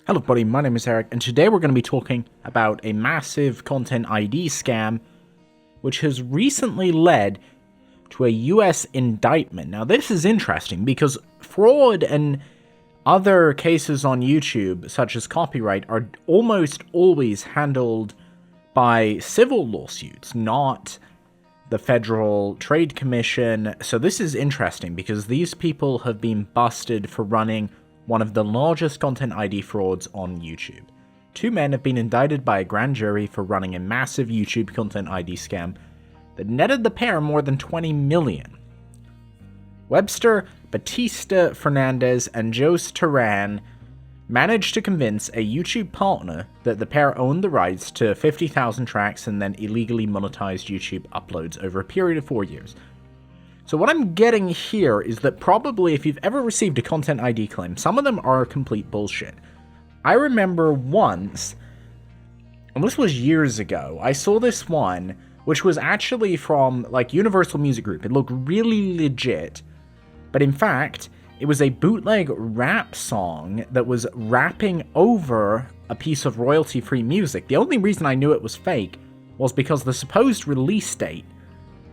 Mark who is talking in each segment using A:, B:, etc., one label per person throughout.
A: Hello everybody, my name is Eric, and today we're going to be talking about a massive content ID scam which has recently led to a US indictment. Now this is interesting because fraud and other cases on YouTube, such as copyright, are almost always handled by civil lawsuits, not the Federal Trade Commission. So this is interesting because these people have been busted for running one of the largest content ID frauds on YouTube. Two men have been indicted by a grand jury for running a massive YouTube content ID scam that netted the pair more than $20 million. Webster Batista Fernandez and Jose Terran managed to convince a YouTube partner that the pair owned the rights to 50,000 tracks and then illegally monetized YouTube uploads over a period of 4 years. So what I'm getting here is that probably if you've ever received a content ID claim, some of them are complete bullshit. I remember once, and this was years ago, I saw this one, which was actually from like Universal Music Group. It looked really legit, but in fact, it was a bootleg rap song that was rapping over a piece of royalty-free music. The only reason I knew it was fake was because the supposed release date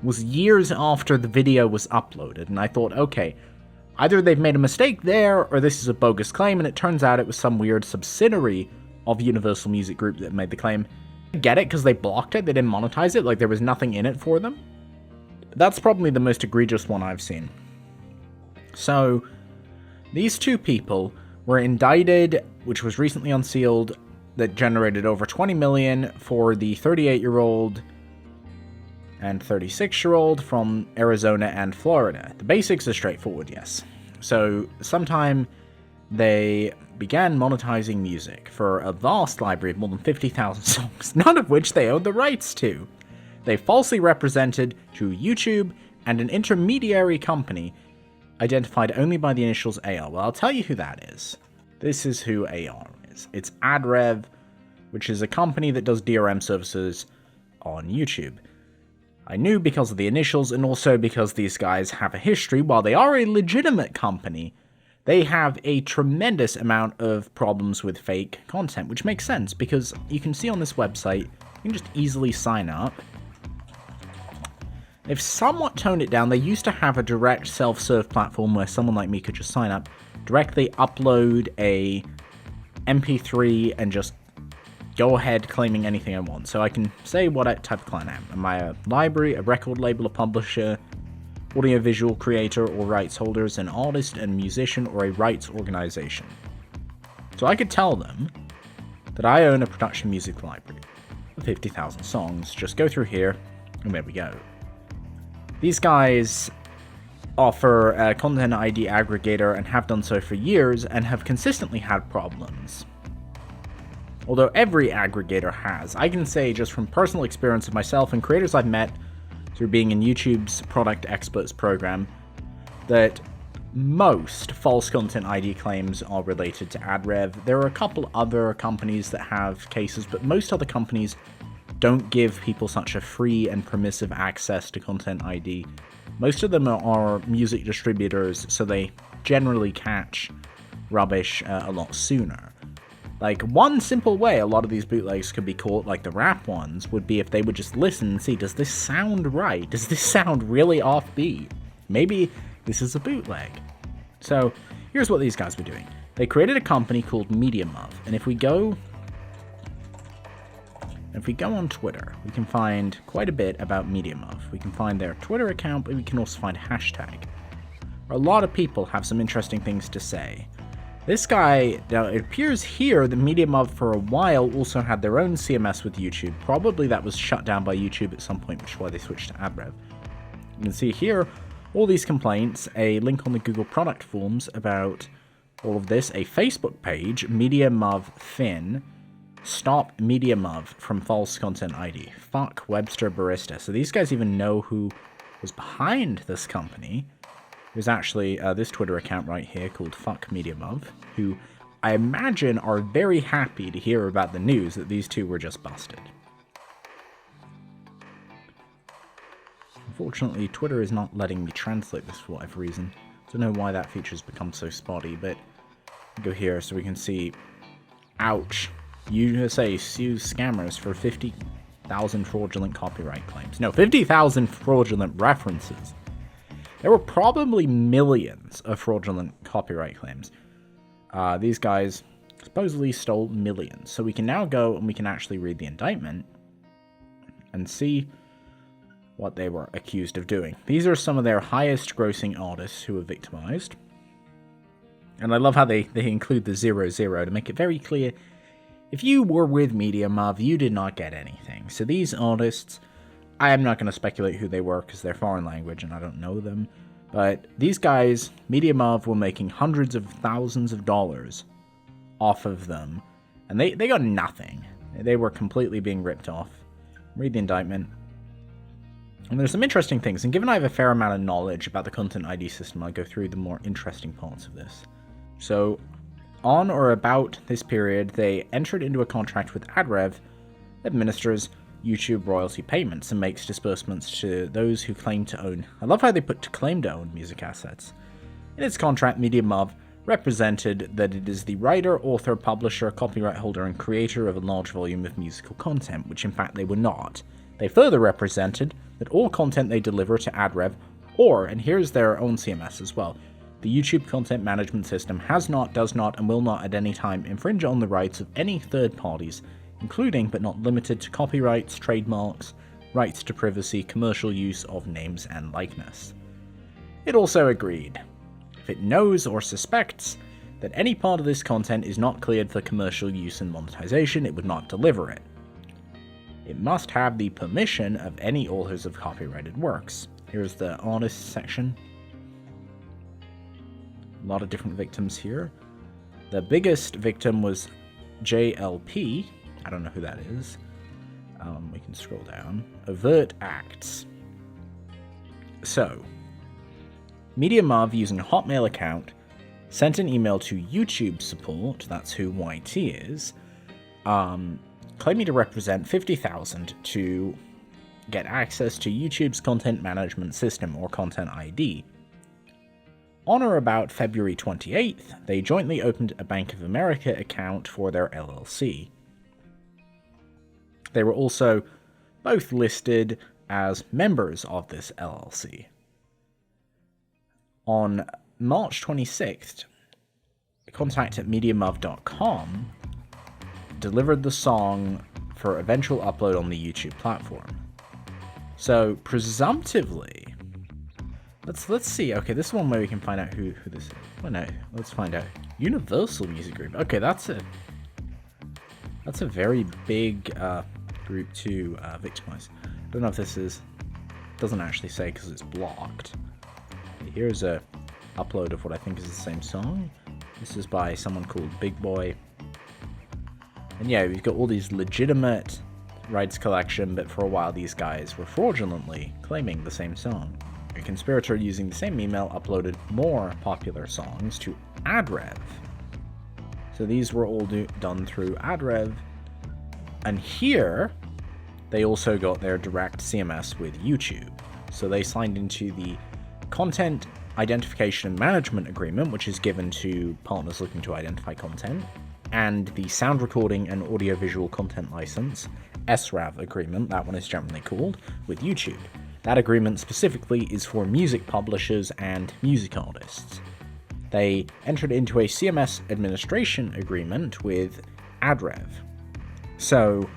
A: was years after the video was uploaded, and I thought, okay, either they've made a mistake there, or this is a bogus claim, and it turns out it was some weird subsidiary of Universal Music Group that made the claim. I get it, because they blocked it, they didn't monetize it, like there was nothing in it for them. That's probably the most egregious one I've seen. So, these two people were indicted, which was recently unsealed, that generated over $20 million for the 38-year-old and 36-year-old from Arizona and Florida. The basics are straightforward, yes. So, sometime they began monetizing music for a vast library of more than 50,000 songs, none of which they owned the rights to. They falsely represented to YouTube and an intermediary company identified only by the initials AR. Well, I'll tell you who that is. This is who AR is. It's AdRev, which is a company that does DRM services on YouTube. I knew because of the initials, and also because these guys have a history. While they are a legitimate company, they have a tremendous amount of problems with fake content, which makes sense, because you can see on this website, you can just easily sign up. They've somewhat toned it down. They used to have a direct self-serve platform where someone like me could just sign up, directly upload a MP3, and just go ahead claiming anything I want. So I can say what type of client I am. Am I a library, a record label, a publisher, audiovisual creator or rights holders, an artist and musician, or a rights organization? So I could tell them that I own a production music library of 50,000 songs. Just go through here, and there we go. These guys offer a content ID aggregator and have done so for years and have consistently had problems. Although every aggregator has. I can say just from personal experience of myself and creators I've met through being in YouTube's Product Experts program, that most false content ID claims are related to AdRev. There are a couple other companies that have cases, but most other companies don't give people such a free and permissive access to content ID. Most of them are music distributors, so they generally catch rubbish a lot sooner. Like, one simple way a lot of these bootlegs could be caught, like the rap ones, would be if they would just listen and see, does this sound right? Does this sound really offbeat? Maybe this is a bootleg. So, here's what these guys were doing. They created a company called MediaMuv, and if we go on Twitter, we can find quite a bit about MediaMuv. We can find their Twitter account, but we can also find a hashtag. A lot of people have some interesting things to say. This guy, now it appears here that MediaMuv for a while also had their own CMS with YouTube. Probably that was shut down by YouTube at some point, which is why they switched to AdRev. You can see here all these complaints, a link on the Google product forums about all of this, a Facebook page, MediaMuv Fin, Stop MediaMuv from False Content ID, Fuck Webster Barista. So these guys even know who was behind this company. There's actually this Twitter account right here called Fuck MediaMuv, who I imagine are very happy to hear about the news that these two were just busted. Unfortunately, Twitter is not letting me translate this for whatever reason. Don't know why that feature's become so spotty, but go here so we can see Ouch. USA sues scammers for 50,000 fraudulent copyright claims. No, 50,000 fraudulent references. There were probably millions of fraudulent copyright claims. These guys supposedly stole millions. So we can now go and we can actually read the indictment and see what they were accused of doing. These are some of their highest grossing artists who were victimized. And I love how they include the 00 to make it very clear, if you were with MediaMuv, you did not get anything. So these artists, I am not going to speculate who they were because they're foreign language and I don't know them. But these guys, MediaMuv, were making hundreds of thousands of dollars off of them. And they got nothing. They were completely being ripped off. Read the indictment. And there's some interesting things. And given I have a fair amount of knowledge about the content ID system, I'll go through the more interesting parts of this. So, on or about this period, they entered into a contract with AdRev that administers YouTube royalty payments and makes disbursements to those who claim to own. I love how they put to claim to own music assets. In its contract, MediaMuv represented that it is the writer, author, publisher, copyright holder, and creator of a large volume of musical content, which in fact they were not. They further represented that all content they deliver to AdRev, or, and here's their own CMS as well, the YouTube content management system has not, does not, and will not at any time infringe on the rights of any third parties, including but not limited to copyrights, trademarks, rights to privacy, commercial use of names and likeness. It also agreed, if it knows or suspects that any part of this content is not cleared for commercial use and monetization, it would not deliver it. It must have the permission of any authors of copyrighted works. Here's the artists section. A lot of different victims here. The biggest victim was JLP. I don't know who that is. We can scroll down. Overt acts. So, MediaMuv, using a Hotmail account, sent an email to YouTube support, that's who YT is, claiming to represent 50,000 to get access to YouTube's content management system, or Content ID. On or about February 28th, they jointly opened a Bank of America account for their LLC. They were also both listed as members of this LLC. On March 26th, contact at MediaMuv.com delivered the song for eventual upload on the YouTube platform. So, presumptively, let's see. Okay, this is one way we can find out who this is. Well, no, let's find out. Universal Music Group. Okay, that's a very big group to victimize. I don't know if this is. Doesn't actually say because it's blocked. Here's a upload of what I think is the same song. This is by someone called Big Boy. And yeah, we've got all these legitimate rights collection, but for a while these guys were fraudulently claiming the same song. A conspirator using the same email uploaded more popular songs to AdRev. So these were all done through AdRev. And here, they also got their direct CMS with YouTube. So they signed into the Content Identification and Management Agreement, which is given to partners looking to identify content, and the Sound Recording and Audiovisual Content License, SRAV agreement, that one is generally called, with YouTube. That agreement specifically is for music publishers and music artists. They entered into a CMS administration agreement with AdRev. So,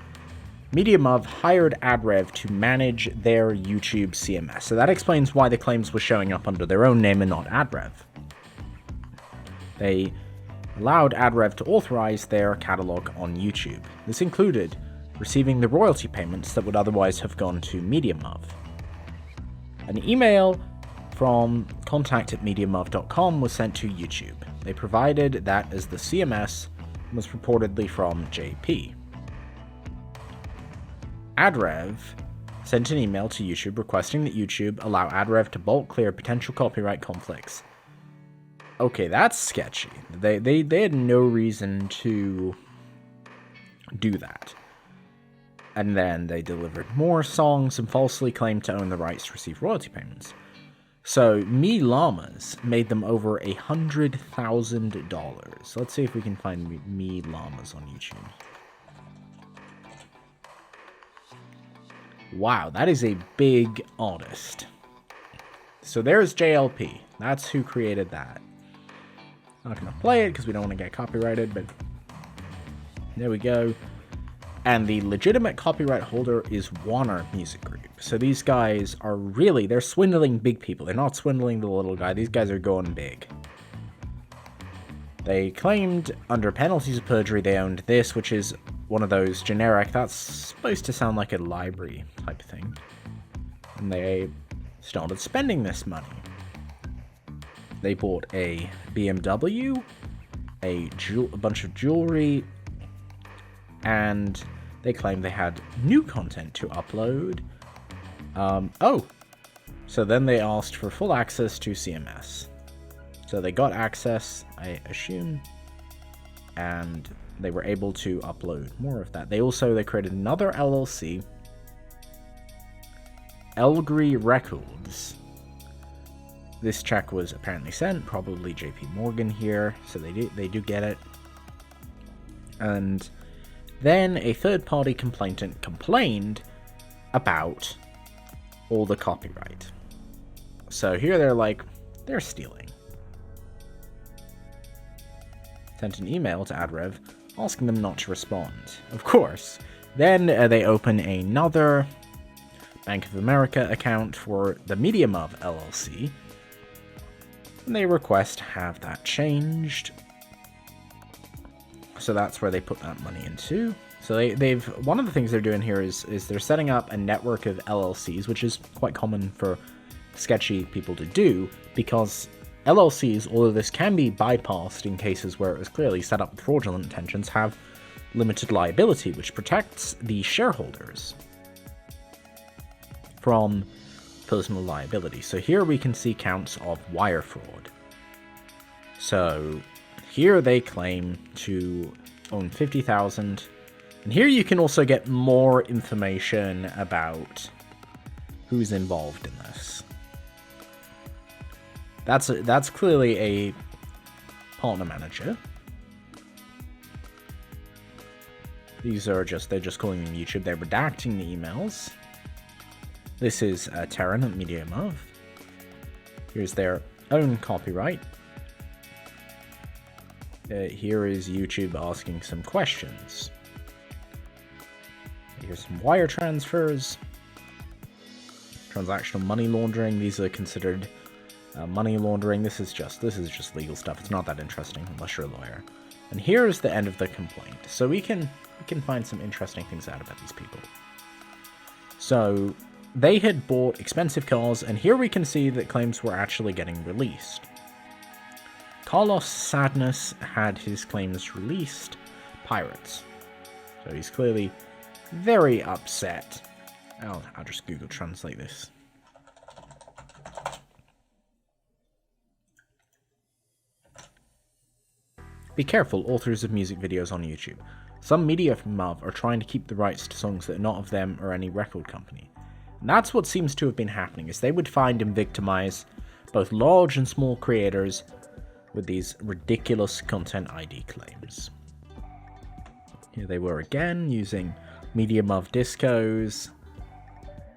A: MediaMuv hired AdRev to manage their YouTube CMS. So that explains why the claims were showing up under their own name and not AdRev. They allowed AdRev to authorize their catalog on YouTube. This included receiving the royalty payments that would otherwise have gone to MediaMuv. An email from contact@MediaMuv.com was sent to YouTube. They provided that as the CMS was reportedly from JP. AdRev sent an email to YouTube requesting that YouTube allow AdRev to bulk clear potential copyright conflicts. Okay, that's sketchy. They had no reason to do that. And then they delivered more songs and falsely claimed to own the rights to receive royalty payments. So Me Llamas made them over $100,000. Let's see if we can find Me Llamas on YouTube. Wow, that is a big artist. So there's JLP. That's who created that. I'm not going to play it because we don't want to get copyrighted, but there we go. And the legitimate copyright holder is Warner Music Group. So these guys are really, they're swindling big people. They're not swindling the little guy. These guys are going big. They claimed under penalties of perjury they owned this, which is one of those generic, that's supposed to sound like a library type thing. And they started spending this money. They bought a BMW, a bunch of jewelry, and they claimed they had new content to upload. So then they asked for full access to CMS. So they got access, I assume, and they were able to upload more of that. They created another LLC, Elgri Records. This check was apparently sent, probably JP Morgan here, so they do get it. And then a third-party complainant complained about all the copyright. So here they're stealing. Sent an email to AdRev asking them not to respond. Of course. Then they open another Bank of America account for the MediaMuv LLC, and they request to have that changed. So that's where they put that money into. So they've one of the things they're doing here is they're setting up a network of LLCs, which is quite common for sketchy people to do, because LLCs, although this can be bypassed in cases where it was clearly set up with fraudulent intentions, have limited liability, which protects the shareholders from personal liability. So here we can see counts of wire fraud. So here they claim to own 50,000. And here you can also get more information about who's involved in this. That's clearly a partner manager. They're just calling them YouTube. They're redacting the emails. This is Terran at MediaMuv. Here's their own copyright. Here is YouTube asking some questions. Here's some wire transfers. Transactional money laundering. These are considered money laundering. This is just legal stuff. It's not that interesting unless you're a lawyer. And here's the end of the complaint. So we can find some interesting things out about these people. So they had bought expensive cars, and here we can see that claims were actually getting released. Carlos Sadness had his claims released. Pirates. So he's clearly very upset. I'll just Google translate this. Be careful, authors of music videos on YouTube. Some MediaMuv are trying to keep the rights to songs that are not of them or any record company. And that's what seems to have been happening, is they would find and victimize both large and small creators with these ridiculous content ID claims. Here they were again, using MediaMuv discos.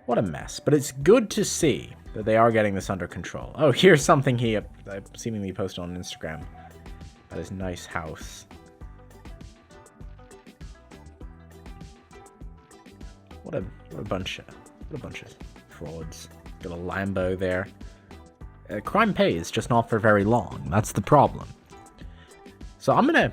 A: What a mess. But it's good to see that they are getting this under control. Oh, here's something he seemingly posted on Instagram about his nice house. What a bunch of frauds. Got a Lambo there. Crime pays, just not for very long. That's the problem. So I'm gonna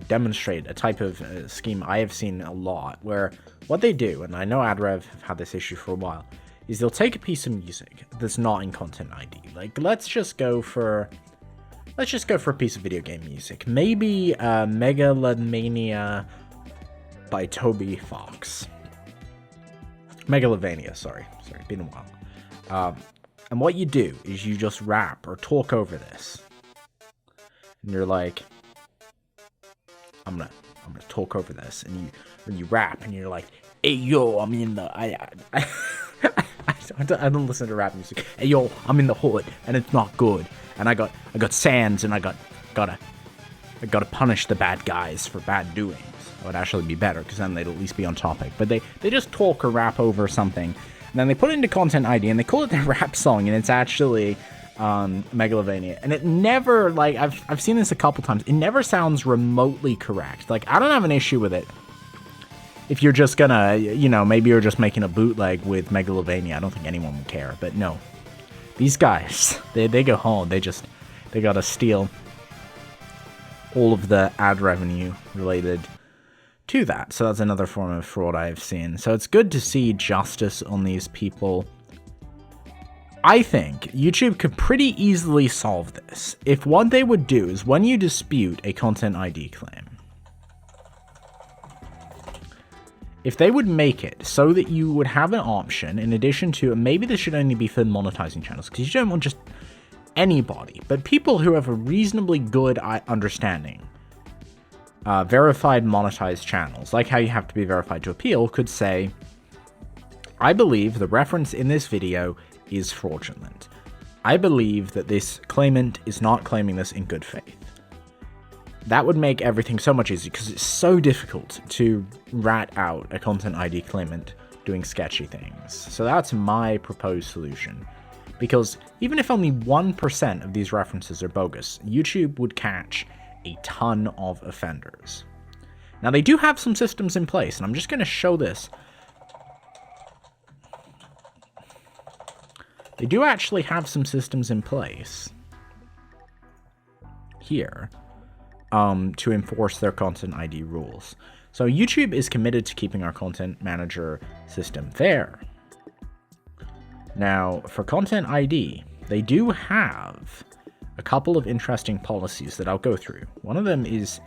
A: demonstrate a type of scheme I have seen a lot, where what they do, and I know AdRev have had this issue for a while, is they'll take a piece of music that's not in Content ID. Like, let's just go for a piece of video game music. Maybe Megalomania by Toby Fox. Megalovania, sorry, been a while. And what you do is you just rap or talk over this. And you're like, I'm gonna talk over this, and you rap, and you're like, hey yo, I I don't listen to rap music. Hey yo, I'm in the hood and it's not good. And I got sands and I gotta punish the bad guys for bad doings. It would actually be better because then they'd at least be on topic. But they just talk or rap over something, and then they put it into Content ID and they call it their rap song, and it's actually Megalovania. And it never, like, I've seen this a couple times. It never sounds remotely correct. Like, I don't have an issue with it if you're just gonna, you know, maybe you're just making a bootleg with Megalovania. I don't think anyone would care. But no, these guys, they go home. They gotta steal all of the ad revenue related to that. So that's another form of fraud I've seen. So it's good to see justice on these people. I think YouTube could pretty easily solve this if what they would do is when you dispute a Content ID claim, if they would make it so that you would have an option in addition to, and maybe this should only be for monetizing channels, because you don't want just anybody, but people who have a reasonably good understanding. Verified monetized channels, like how you have to be verified to appeal, could say, I believe the reference in this video is fraudulent. I believe that this claimant is not claiming this in good faith. That would make everything so much easier because it's so difficult to rat out a Content ID claimant doing sketchy things. So that's my proposed solution. Because even if only 1% of these references are bogus, YouTube would catch a ton of offenders. Now, they do have some systems in place, and I'm just going to show this. They do actually have some systems in place here to enforce their Content ID rules. So YouTube is committed to keeping our content manager system fair. Now, for Content ID, they do have a couple of interesting policies that I'll go through. One of them is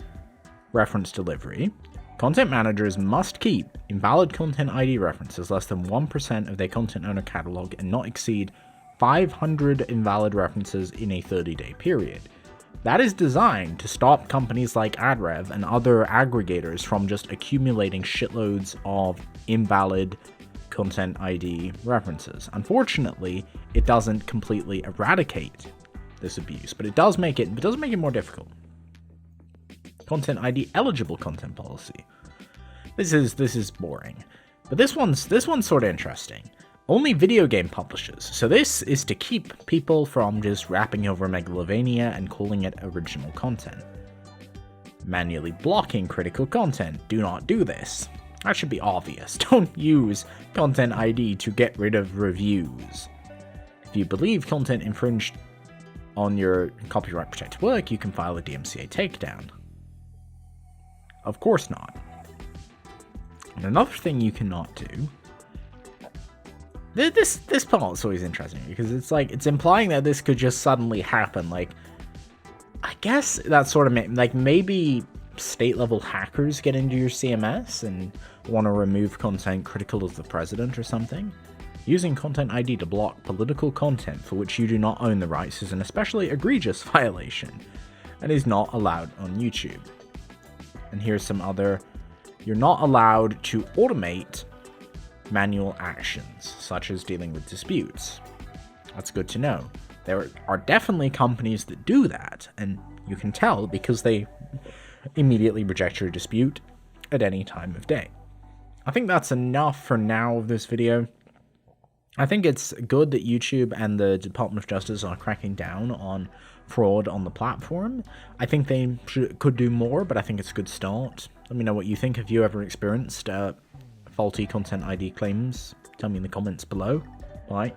A: reference delivery. Content managers must keep invalid Content ID references less than 1% of their content owner catalog and not exceed 500 invalid references in a 30-day period. That is designed to stop companies like AdRev and other aggregators from just accumulating shitloads of invalid Content ID references. Unfortunately, it doesn't completely eradicate this abuse, but it does make it more difficult. Content ID eligible content policy. This is boring, but this one's sort of interesting. Only video game publishers. So this is to keep people from just rapping over Megalovania and calling it original content. Manually blocking critical content. Do not do this. That should be obvious. Don't use Content ID to get rid of reviews. If you believe content infringed on your copyright protected work, you can file a DMCA takedown. Of course not. And another thing you cannot do. This part's always interesting because it's like it's implying that this could just suddenly happen. Like, I guess that sort of like maybe state level hackers get into your CMS and want to remove content critical of the president or something. Using Content ID to block political content for which you do not own the rights is an especially egregious violation and is not allowed on YouTube. And here's some other. You're not allowed to automate manual actions, such as dealing with disputes. That's good to know. There are definitely companies that do that, and you can tell because they immediately reject your dispute at any time of day. I think that's enough for now of this video. I think it's good that YouTube and the Department of Justice are cracking down on fraud on the platform. I think they could do more, but I think it's a good start. Let me know what you think. Have you ever experienced faulty Content ID claims? Tell me in the comments below. Bye.